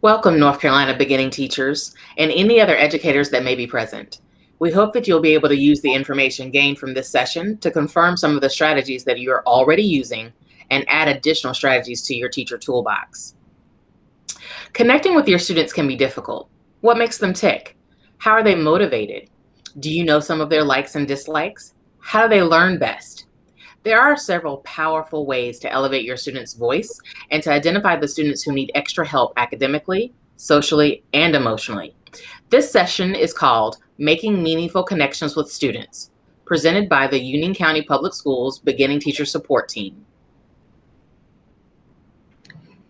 Welcome, North Carolina beginning teachers and any other educators that may be present. We hope that you'll be able to use the information gained from this session to confirm some of the strategies that you are already using and add additional strategies to your teacher toolbox. Connecting with your students can be difficult. What makes them tick? How are they motivated? Do you know some of their likes and dislikes? How do they learn best? There are several powerful ways to elevate your students' voice and to identify the students who need extra help academically, socially, and emotionally. This session is called Making Meaningful Connections with Students, presented by the Union County Public Schools Beginning Teacher Support Team.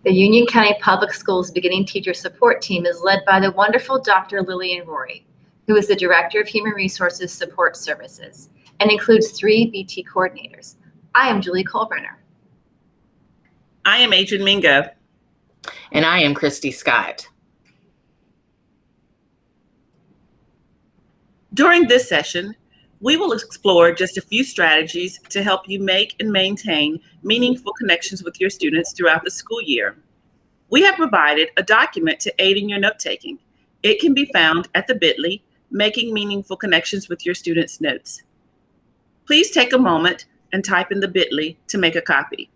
The Union County Public Schools Beginning Teacher Support Team is led by the wonderful Dr. Lillian Rory, who is the Director of Human Resources Support Services and includes 3 BT coordinators. I am Julie Kohlbrenner. I am Adriane Mingo. And I am Christy Scott. During this session, we will explore just a few strategies to help you make and maintain meaningful connections with your students throughout the school year. We have provided a document to aid in your note-taking. It can be found at the bit.ly, Making Meaningful Connections with Your Students Notes. Please take a moment and type in the bit.ly to make a copy.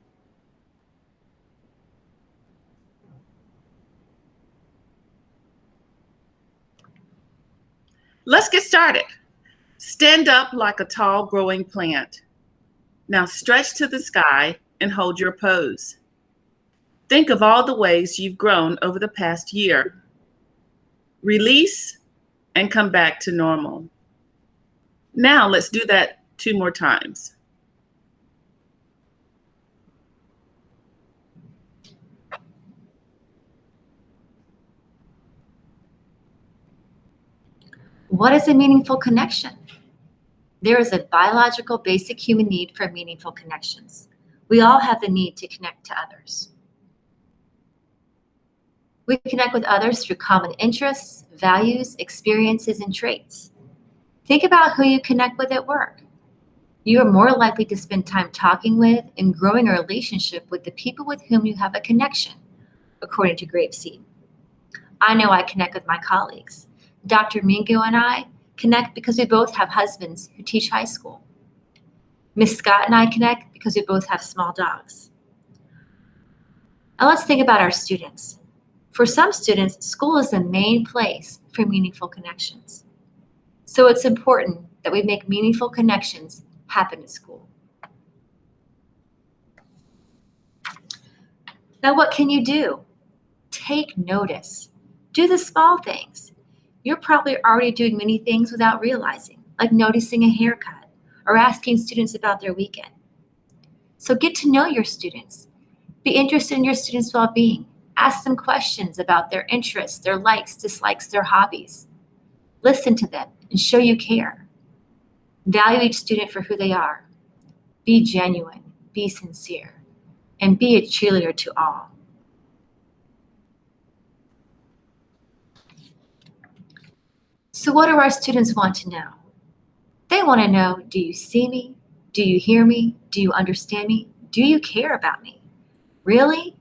Let's get started. Stand up like a tall growing plant. Now stretch to the sky and hold your pose. Think of all the ways you've grown over the past year. Release and come back to normal. Now let's do that 2 more times. What is a meaningful connection? There is a biological basic human need for meaningful connections. We all have the need to connect to others. We connect with others through common interests, values, experiences, and traits. Think about who you connect with at work. You are more likely to spend time talking with and growing a relationship with the people with whom you have a connection, according to Grapeseed. I know I connect with my colleagues. Dr. Mingo and I connect because we both have husbands who teach high school. Miss Scott and I connect because we both have small dogs. Now let's think about our students. For some students, school is the main place for meaningful connections. So it's important that we make meaningful connections happen at school. Now what can you do? Take notice. Do the small things. You're probably already doing many things without realizing, like noticing a haircut or asking students about their weekend. So get to know your students. Be interested in your students' well-being. Ask them questions about their interests, their likes, dislikes, their hobbies. Listen to them and show you care. Value each student for who they are. Be genuine, be sincere, and be a cheerleader to all. So what do our students want to know? They want to know, do you see me? Do you hear me? Do you understand me? Do you care about me? Really?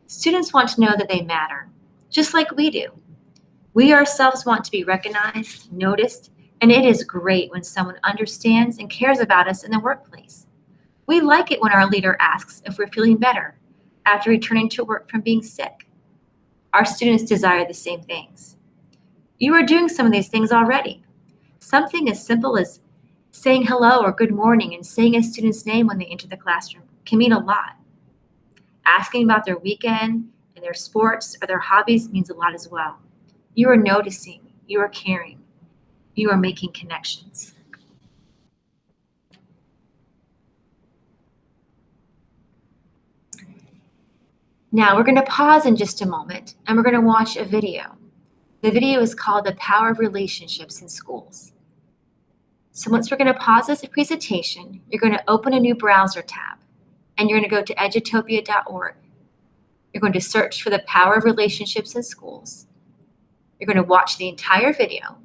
Students want to know that they matter, just like we do. We ourselves want to be recognized, noticed, and it is great when someone understands and cares about us in the workplace. We like it when our leader asks if we're feeling better after returning to work from being sick. Our students desire the same things. You are doing some of these things already. Something as simple as saying hello or good morning and saying a student's name when they enter the classroom can mean a lot. Asking about their weekend and their sports or their hobbies means a lot as well. You are noticing, you are caring, you are making connections. Now we're going to pause in just a moment and we're going to watch a video. The video is called The Power of Relationships in Schools. So once we're going to pause this presentation, you're going to open a new browser tab and you're going to go to edutopia.org. You're going to search for The Power of Relationships in Schools. You're going to watch the entire video.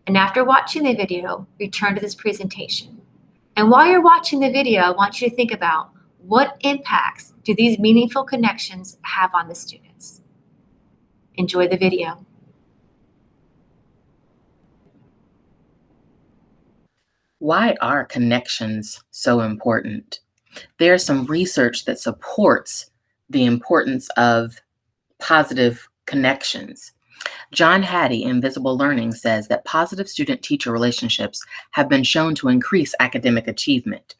And after watching the video, return to this presentation. And while you're watching the video, I want you to think about what impacts do these meaningful connections have on the students. Enjoy the video. Why are connections so important? There's some research that supports the importance of positive connections. John Hattie in Visible Learning says that positive student-teacher relationships have been shown to increase academic achievement.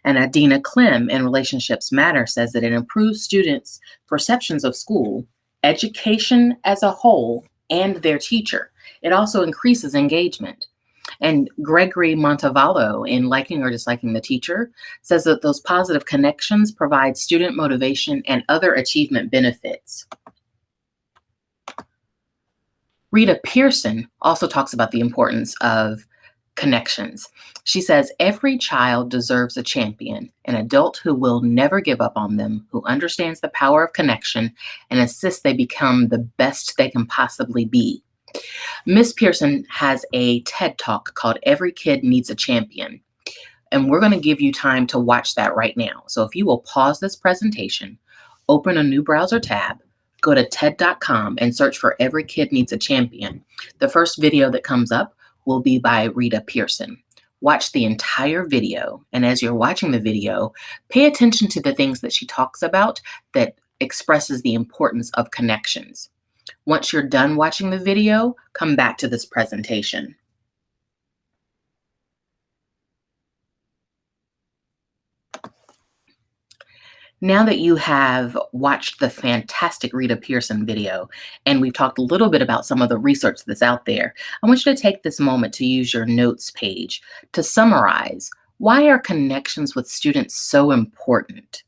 And Adina Clem in Relationships Matter says that it improves students' perceptions of school, education as a whole, and their teacher. It also increases engagement. And Gregory Montalvo in Liking or Disliking the Teacher says that those positive connections provide student motivation and other achievement benefits. Rita Pearson also talks about the importance of connections. She says, every child deserves a champion, an adult who will never give up on them, who understands the power of connection and assists they become the best they can possibly be. Miss Pearson has a TED Talk called Every Kid Needs a Champion, and we're going to give you time to watch that right now. So if you will pause this presentation, open a new browser tab, go to TED.com and search for Every Kid Needs a Champion. The first video that comes up will be by Rita Pearson. Watch the entire video, and as you're watching the video, pay attention to the things that she talks about that expresses the importance of connections. Once you're done watching the video, come back to this presentation. Now that you have watched the fantastic Rita Pearson video, and we've talked a little bit about some of the research that's out there, I want you to take this moment to use your notes page to summarize, why are connections with students so important?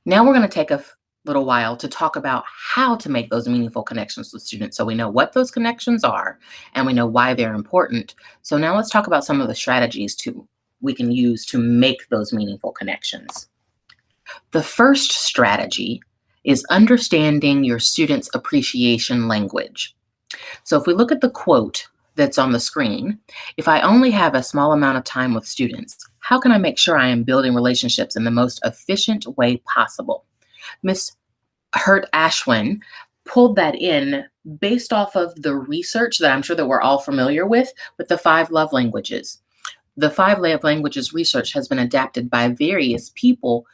Now we're going to take a little while to talk about how to make those meaningful connections with students, so we know what those connections are and we know why they're important. So now let's talk about some of the strategies we can use to make those meaningful connections. The first strategy is understanding your students' appreciation language. So if we look at the quote that's on the screen, if I only have a small amount of time with students, how can I make sure I am building relationships in the most efficient way possible? Ms. Hurt Ashwin pulled that in based off of the research that I'm sure that we're all familiar with the 5 love languages. The 5 love languages research has been adapted by various people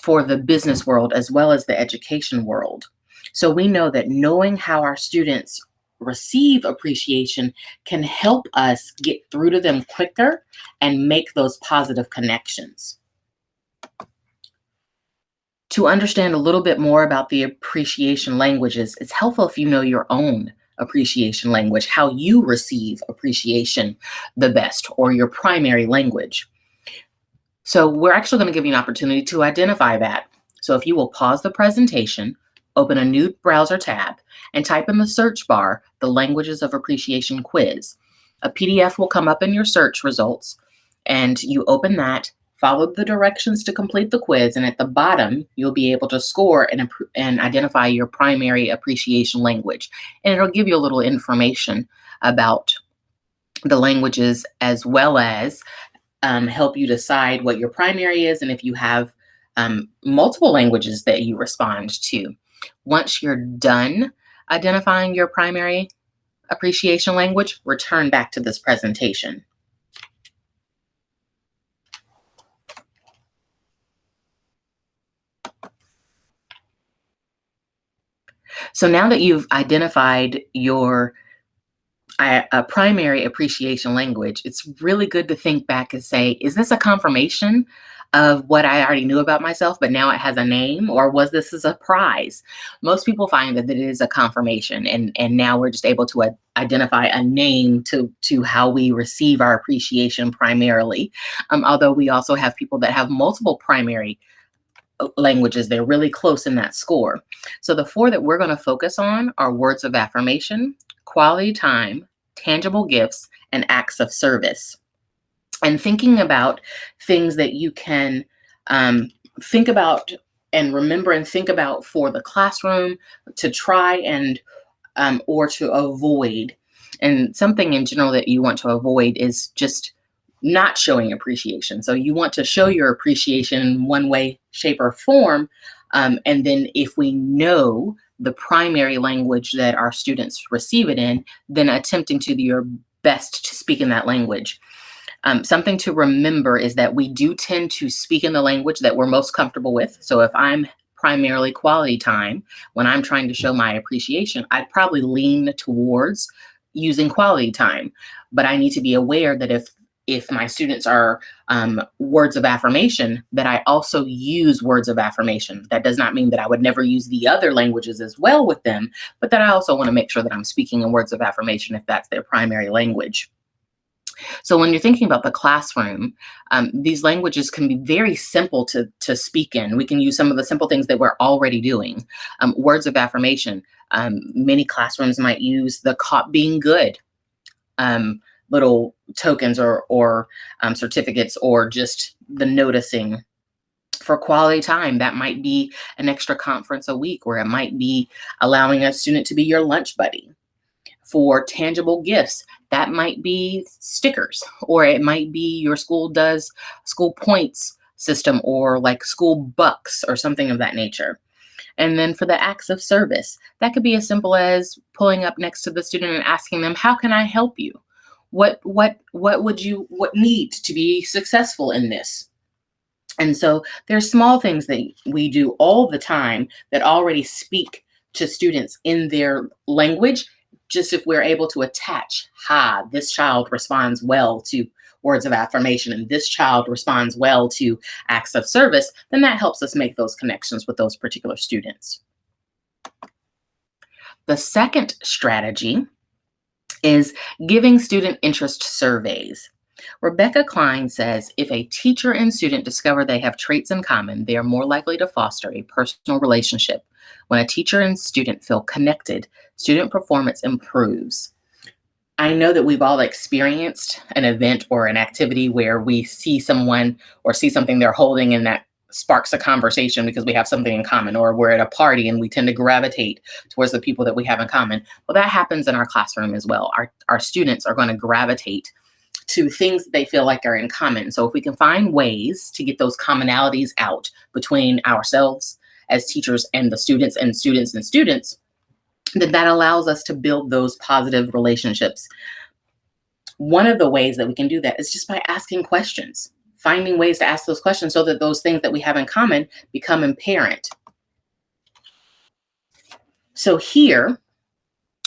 for the business world as well as the education world. So we know that knowing how our students receive appreciation can help us get through to them quicker and make those positive connections. To understand a little bit more about the appreciation languages, it's helpful if you know your own appreciation language, how you receive appreciation the best, or your primary language. So we're actually going to give you an opportunity to identify that. So if you will pause the presentation, open a new browser tab, and type in the search bar, the Languages of Appreciation quiz. A PDF will come up in your search results, and you open that, follow the directions to complete the quiz, and at the bottom, you'll be able to score and identify your primary appreciation language. And it'll give you a little information about the languages as well as help you decide what your primary is and if you have multiple languages that you respond to. Once you're done identifying your primary appreciation language, return back to this presentation. So now that you've identified your primary appreciation language, it's really good to think back and say, is this a confirmation of what I already knew about myself, but now it has a name, or was this a surprise? Most people find that it is a confirmation, and now we're just able to identify a name to how we receive our appreciation primarily. Although we also have people that have multiple primary languages, they're really close in that score. So the 4 that we're going to focus on are words of affirmation, quality time, tangible gifts, and acts of service. And thinking about things that you can think about and remember and think about for the classroom to try and or to avoid. And something in general that you want to avoid is just not showing appreciation. So you want to show your appreciation in one way, shape, or form. And then if we know the primary language that our students receive it in, then attempting to do your best to speak in that language. Something to remember is that we do tend to speak in the language that we're most comfortable with. So if I'm primarily quality time, when I'm trying to show my appreciation, I'd probably lean towards using quality time. But I need to be aware that if my students are words of affirmation, that I also use words of affirmation. That does not mean that I would never use the other languages as well with them, but that I also want to make sure that I'm speaking in words of affirmation if that's their primary language. So when you're thinking about the classroom, these languages can be very simple to speak in. We can use some of the simple things that we're already doing. Words of affirmation. Many classrooms might use the caught being good little tokens or certificates, or just the noticing. For quality time, that might be an extra conference a week, or it might be allowing a student to be your lunch buddy. For tangible gifts, that might be stickers, or it might be your school does school points system, or like school bucks or something of that nature. And then for the acts of service, that could be as simple as pulling up next to the student and asking them, how can I help you? What needs to be successful in this? And so there's small things that we do all the time that already speak to students in their language. Just if we're able to attach, this child responds well to words of affirmation and this child responds well to acts of service, then that helps us make those connections with those particular students. The second strategy is giving student interest surveys. Rebecca Klein says, if a teacher and student discover they have traits in common, they are more likely to foster a personal relationship. When a teacher and student feel connected, student performance improves. I know that we've all experienced an event or an activity where we see someone or see something they're holding and that sparks a conversation because we have something in common, or we're at a party and we tend to gravitate towards the people that we have in common. Well, that happens in our classroom as well. Our students are going to gravitate to things that they feel like are in common. So if we can find ways to get those commonalities out between ourselves as teachers and the students and students and students, then that allows us to build those positive relationships. One of the ways that we can do that is just by asking questions, finding ways to ask those questions so that those things that we have in common become apparent. So here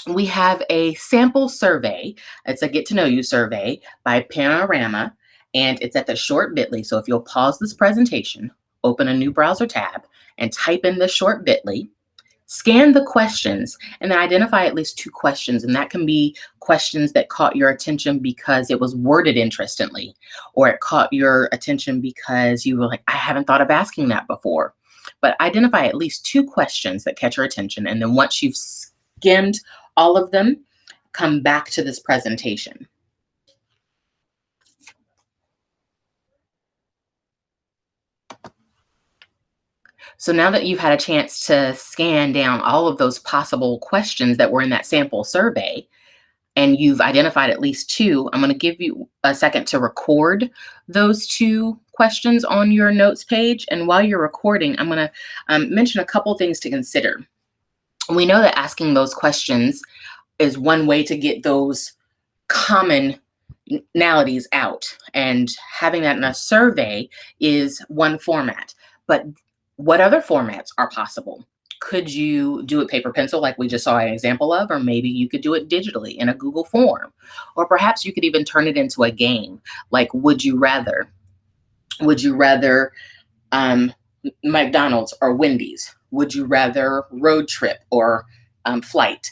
we have a sample survey. It's a get to know you survey by Panorama, and it's at the short bit.ly. So if you'll pause this presentation, open a new browser tab and type in the short bit.ly, scan the questions, and then identify at least 2 questions. And that can be questions that caught your attention because it was worded interestingly, or it caught your attention because you were like, I haven't thought of asking that before. But identify at least 2 questions that catch your attention. And then once you've skimmed all of them, come back to this presentation. So now that you've had a chance to scan down all of those possible questions that were in that sample survey, and you've identified at least 2, I'm going to give you a second to record those 2 questions on your notes page. And while you're recording, I'm going to mention a couple things to consider. We know that asking those questions is one way to get those commonalities out, and having that in a survey is one format. But what other formats are possible? Could you do it paper pencil like we just saw an example of, or maybe you could do it digitally in a Google form, or perhaps you could even turn it into a game like would you rather? Would you rather McDonald's or Wendy's? Would you rather road trip or flight?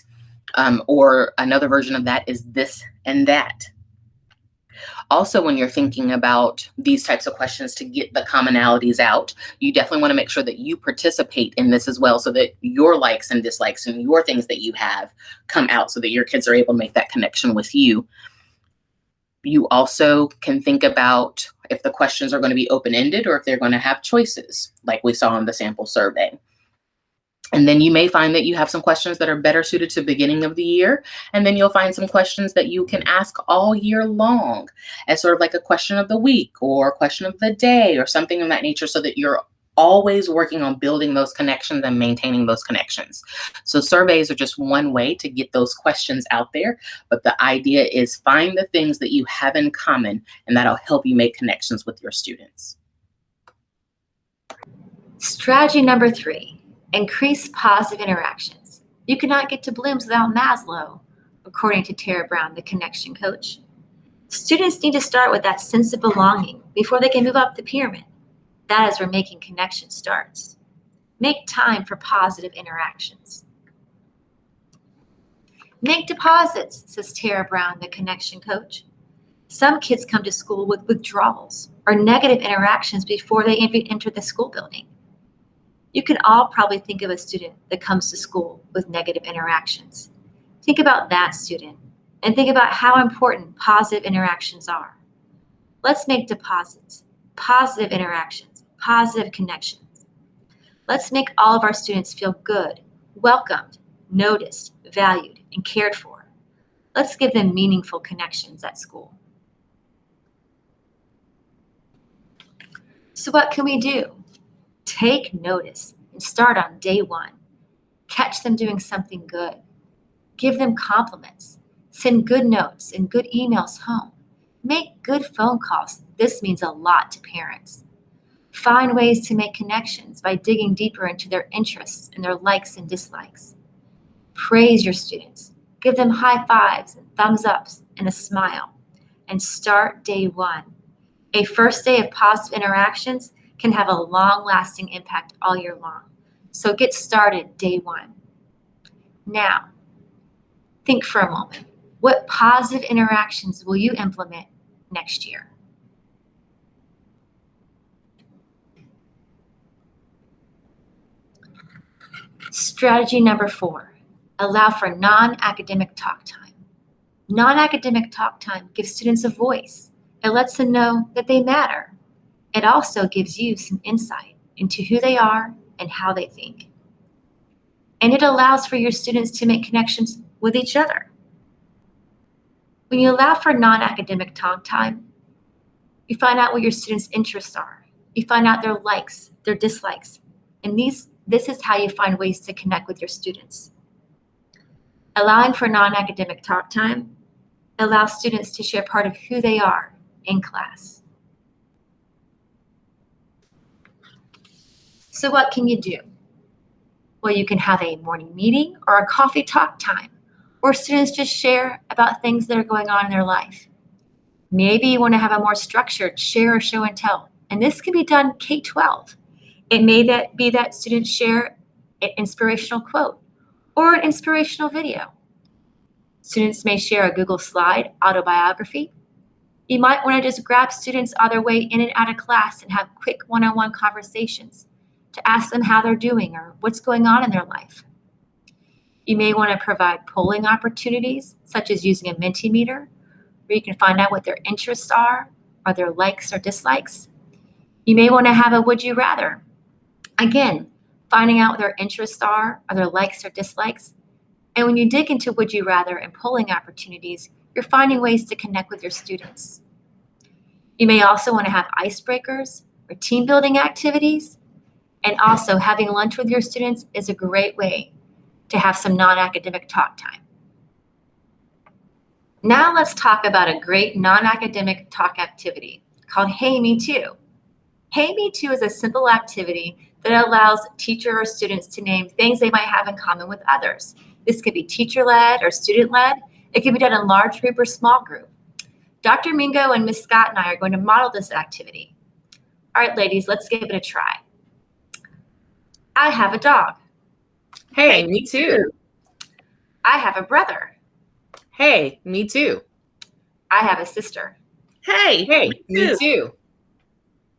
Or another version of that is this and that. Also, when you're thinking about these types of questions to get the commonalities out, you definitely want to make sure that you participate in this as well, so that your likes and dislikes and your things that you have come out, so that your kids are able to make that connection with you. You also can think about if the questions are going to be open-ended or if they're going to have choices, like we saw in the sample survey. And then you may find that you have some questions that are better suited to the beginning of the year. And then you'll find some questions that you can ask all year long as sort of like a question of the week or a question of the day or something of that nature, so that you're always working on building those connections and maintaining those connections. So surveys are just one way to get those questions out there. But the idea is find the things that you have in common, and that'll help you make connections with your students. Strategy number 3, increase positive interactions. You cannot get to Bloom's without Maslow, according to Tara Brown, the connection coach. Students need to start with that sense of belonging before they can move up the pyramid. That is where making connections starts. Make time for positive interactions. Make deposits, says Tara Brown, the connection coach. Some kids come to school with withdrawals or negative interactions before they enter the school building. You can all probably think of a student that comes to school with negative interactions. Think about that student and think about how important positive interactions are. Let's make deposits, positive interactions, positive connections. Let's make all of our students feel good, welcomed, noticed, valued, and cared for. Let's give them meaningful connections at school. So what can we do? Take notice and start on day 1. Catch them doing something good. Give them compliments. Send good notes and good emails home. Make good phone calls. This means a lot to parents. Find ways to make connections by digging deeper into their interests and their likes and dislikes. Praise your students. Give them high fives and thumbs ups and a smile. And start day 1. A first day of positive interactions can have a long-lasting impact all year long. So get started day 1. Now, think for a moment. What positive interactions will you implement next year? Strategy number 4, allow for non-academic talk time. Non-academic talk time gives students a voice. It lets them know that they matter. It also gives you some insight into who they are and how they think. And it allows for your students to make connections with each other. When you allow for non-academic talk time, you find out what your students' interests are. You find out their likes, their dislikes. And this is how you find ways to connect with your students. Allowing for non-academic talk time allows students to share part of who they are in class. So what can you do? Well, you can have a morning meeting or a coffee talk time where students just share about things that are going on in their life. Maybe you want to have a more structured share or show and tell, and this can be done K-12. It may be that students share an inspirational quote or an inspirational video. Students may share a Google slide autobiography. You might want to just grab students on their way in and out of class and have quick one-on-one conversations to ask them how they're doing or what's going on in their life. You may want to provide polling opportunities, such as using a Mentimeter, where you can find out what their interests are or their likes or dislikes. You may want to have a would you rather. Again, finding out what their interests are or their likes or dislikes. And when you dig into would you rather and polling opportunities, you're finding ways to connect with your students. You may also want to have icebreakers or team building activities. And also having lunch with your students is a great way to have some non-academic talk time. Now let's talk about a great non-academic talk activity called Hey Me Too. Hey Me Too is a simple activity that allows teacher or students to name things they might have in common with others. This could be teacher-led or student-led. It can be done in large group or small group. Dr. Mingo and Ms. Scott and I are going to model this activity. All right, ladies, let's give it a try. I have a dog. Hey, me too. I have a brother. Hey, me too. I have a sister. Hey, Me too.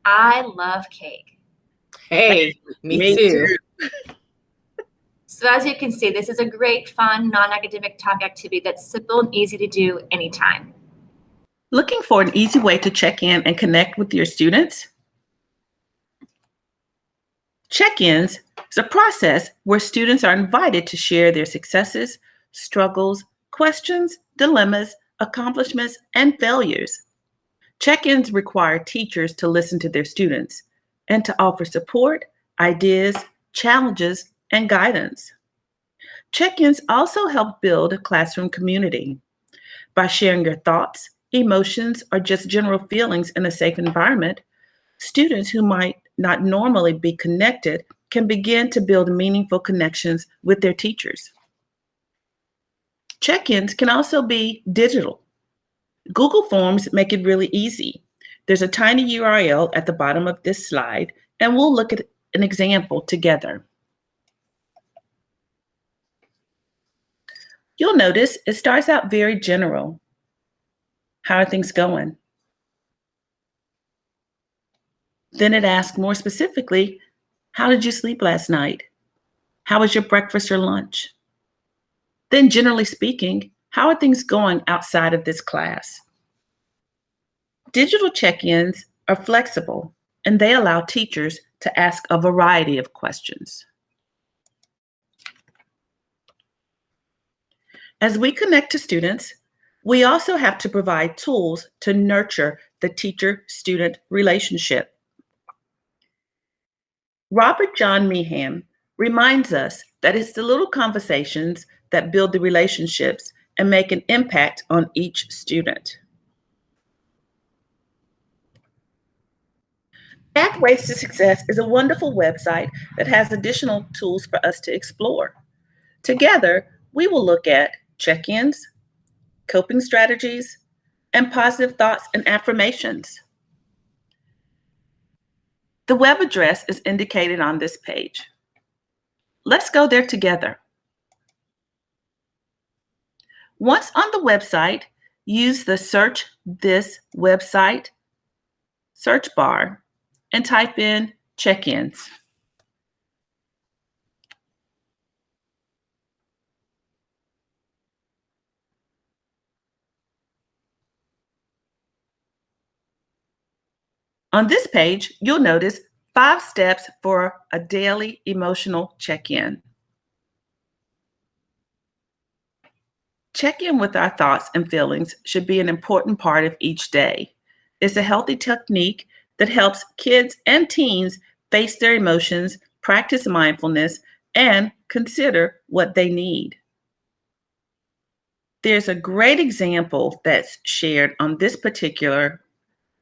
I love cake. Hey, me too. So as you can see, this is a great, fun, non-academic talk activity that's simple and easy to do anytime. Looking for an easy way to check in and connect with your students? Check-ins is a process where students are invited to share their successes, struggles, questions, dilemmas, accomplishments, and failures. Check-ins require teachers to listen to their students and to offer support, ideas, challenges, and guidance. Check-ins also help build a classroom community. By sharing your thoughts, emotions, or just general feelings in a safe environment, students who might not normally be connected can begin to build meaningful connections with their teachers. Check-ins can also be digital. Google Forms make it really easy. There's a tiny URL at the bottom of this slide, and we'll look at an example together. You'll notice it starts out very general. How are things going? Then it asks more specifically, how did you sleep last night? How was your breakfast or lunch? Then generally speaking, how are things going outside of this class? Digital check-ins are flexible, and they allow teachers to ask a variety of questions. As we connect to students, we also have to provide tools to nurture the teacher-student relationship. Robert John Meehan reminds us that it's the little conversations that build the relationships and make an impact on each student. Pathways to Success is a wonderful website that has additional tools for us to explore. Together, we will look at check-ins, coping strategies, and positive thoughts and affirmations. The web address is indicated on this page. Let's go there together. Once on the website, use the Search This Website search bar and type in check-ins. On this page, you'll notice 5 steps for a daily emotional check-in. Check in with our thoughts and feelings should be an important part of each day. It's a healthy technique that helps kids and teens face their emotions, practice mindfulness, and consider what they need. There's a great example that's shared on this particular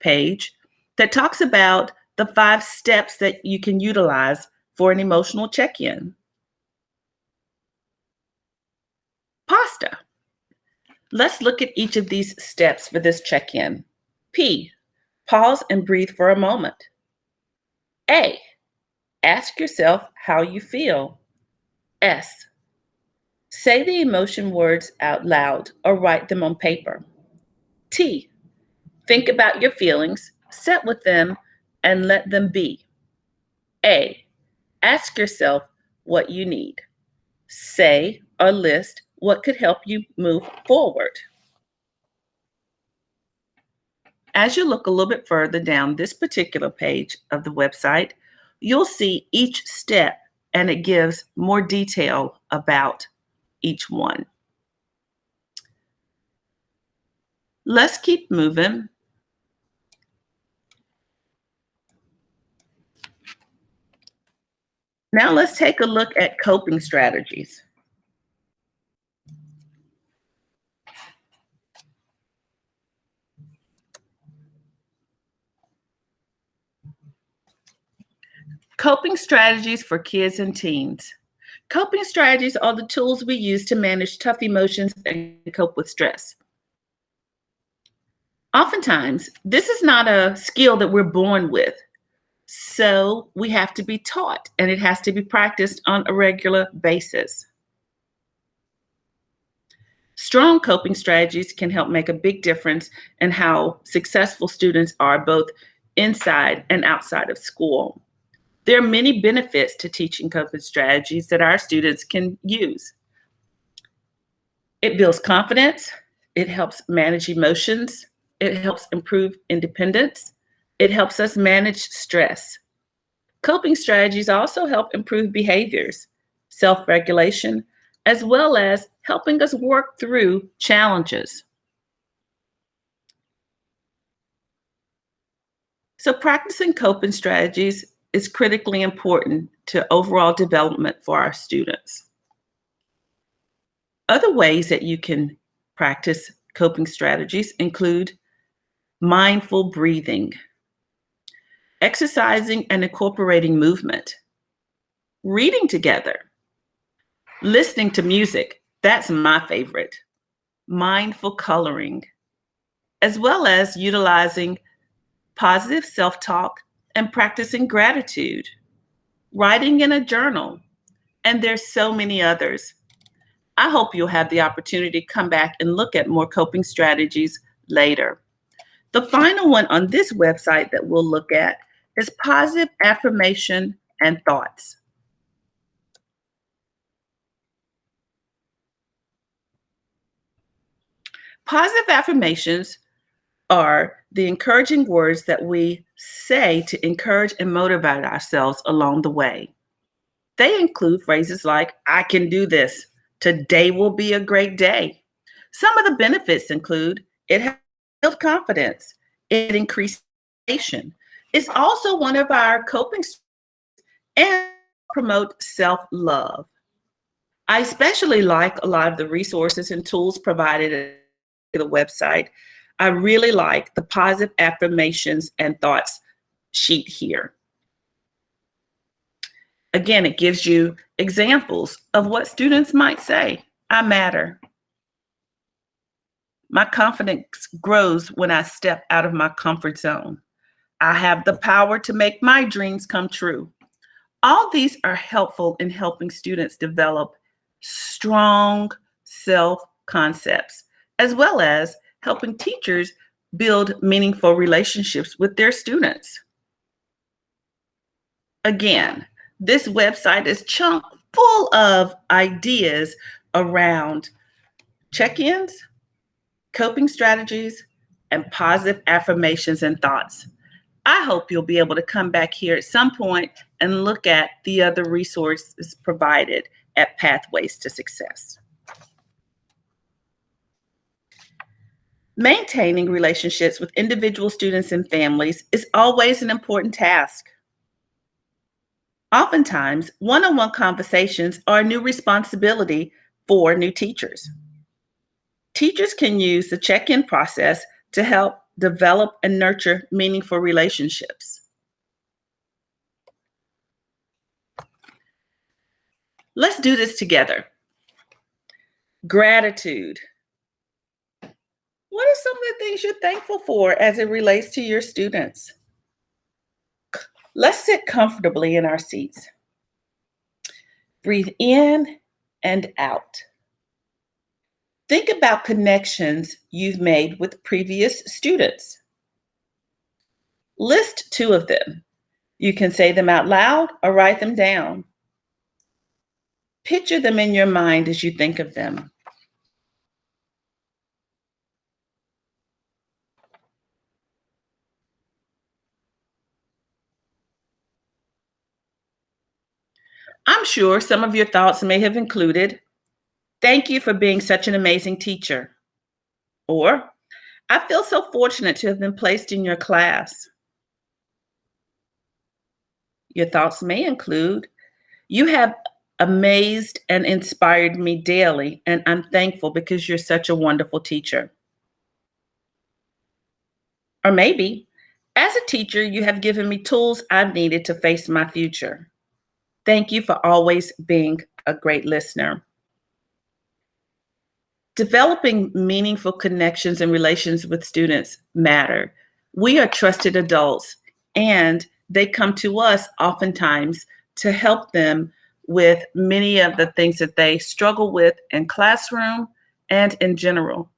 page that talks about the 5 steps that you can utilize for an emotional check-in. Pasta. Let's look at each of these steps for this check-in. P, pause and breathe for a moment. A, ask yourself how you feel. S, say the emotion words out loud or write them on paper. T, think about your feelings, sit with them, and let them be. A, ask yourself what you need. Say or list what could help you move forward. As you look a little bit further down this particular page of the website, you'll see each step and it gives more detail about each one. Let's keep moving. Now let's take a look at coping strategies. Coping strategies for kids and teens. Coping strategies are the tools we use to manage tough emotions and cope with stress. Oftentimes, this is not a skill that we're born with. So we have to be taught, and it has to be practiced on a regular basis. Strong coping strategies can help make a big difference in how successful students are both inside and outside of school. There are many benefits to teaching coping strategies that our students can use. It builds confidence, it helps manage emotions, it helps improve independence, it helps us manage stress. Coping strategies also help improve behaviors, self-regulation, as well as helping us work through challenges. So practicing coping strategies is critically important to overall development for our students. Other ways that you can practice coping strategies include mindful breathing, exercising and incorporating movement, reading together, listening to music, that's my favorite, mindful coloring, as well as utilizing positive self-talk and practicing gratitude, writing in a journal, and there's so many others. I hope you'll have the opportunity to come back and look at more coping strategies later. The final one on this website that we'll look at is positive affirmation and thoughts. Positive affirmations are the encouraging words that we say to encourage and motivate ourselves along the way. They include phrases like, I can do this, today will be a great day. Some of the benefits include it builds confidence, it increases motivation. It's also one of our coping strategies and promote self-love. I especially like a lot of the resources and tools provided at the website. I really like the positive affirmations and thoughts sheet here. Again, it gives you examples of what students might say. I matter. My confidence grows when I step out of my comfort zone. I have the power to make my dreams come true. All these are helpful in helping students develop strong self-concepts, as well as helping teachers build meaningful relationships with their students. Again, this website is chock full of ideas around check-ins, coping strategies, and positive affirmations and thoughts. I hope you'll be able to come back here at some point and look at the other resources provided at Pathways to Success. Maintaining relationships with individual students and families is always an important task. Oftentimes, one-on-one conversations are a new responsibility for new teachers. Teachers can use the check-in process to help develop and nurture meaningful relationships. Let's do this together. Gratitude. What are some of the things you're thankful for as it relates to your students? Let's sit comfortably in our seats. Breathe in and out. Think about connections you've made with previous students. List 2 of them. You can say them out loud or write them down. Picture them in your mind as you think of them. I'm sure some of your thoughts may have included, thank you for being such an amazing teacher. Or, I feel so fortunate to have been placed in your class. Your thoughts may include, you have amazed and inspired me daily, and I'm thankful because you're such a wonderful teacher. Or maybe, as a teacher, you have given me tools I've needed to face my future. Thank you for always being a great listener. Developing meaningful connections and relations with students matter. We are trusted adults, and they come to us oftentimes to help them with many of the things that they struggle with in classroom and in general.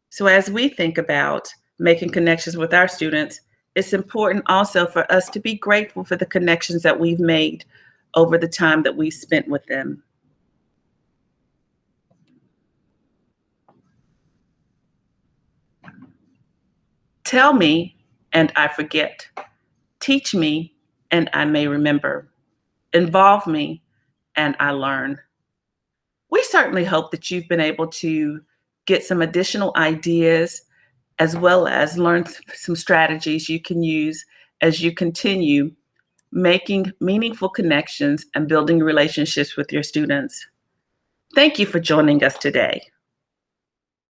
So as we think about making connections with our students, it's important also for us to be grateful for the connections that we've made over the time that we've spent with them. Tell me, and I forget. Teach me, and I may remember. Involve me, and I learn. We certainly hope that you've been able to get some additional ideas as well as learn some strategies you can use as you continue making meaningful connections and building relationships with your students. Thank you for joining us today.